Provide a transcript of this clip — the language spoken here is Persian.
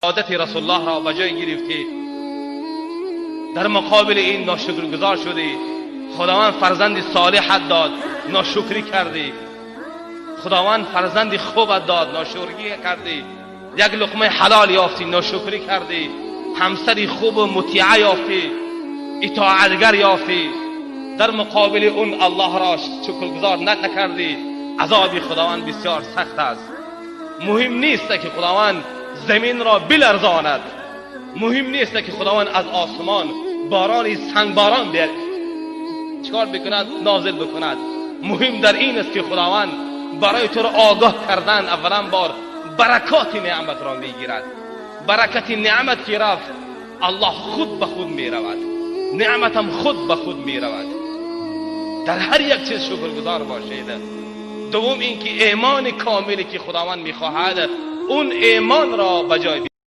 عادت رسول الله را به جای گرفتی، در مقابل این ناشکرگزار شدی. خداوند فرزند صالحت داد، ناشکری کردی. خداوند فرزند خوبت داد، ناشکری کردی. یک لقمه حلال یافتی، ناشکری کردی. همسری خوب و مطیعه یافتی، اطاعتگر یافتی. در مقابل اون الله را شکرگزار نکردی. عذاب خداوند بسیار سخت است. مهم نیست که خداوند زمین را بلرزاند، مهم نیست که خداوند از آسمان باران سنگ باران بیارد چکار بکند، نازل بکند. مهم در این است که خداوند برای تو را آگاه کردن اولا بار برکات نعمت را میگیرد. برکت نعمت که رفت، الله خود به خود میرود، نعمتم خود به خود میرود. در هر یک چیز شکرگزار باشید. دوم اینکه ایمان کاملی که خداوند میخواهد، اون ایمان را به جای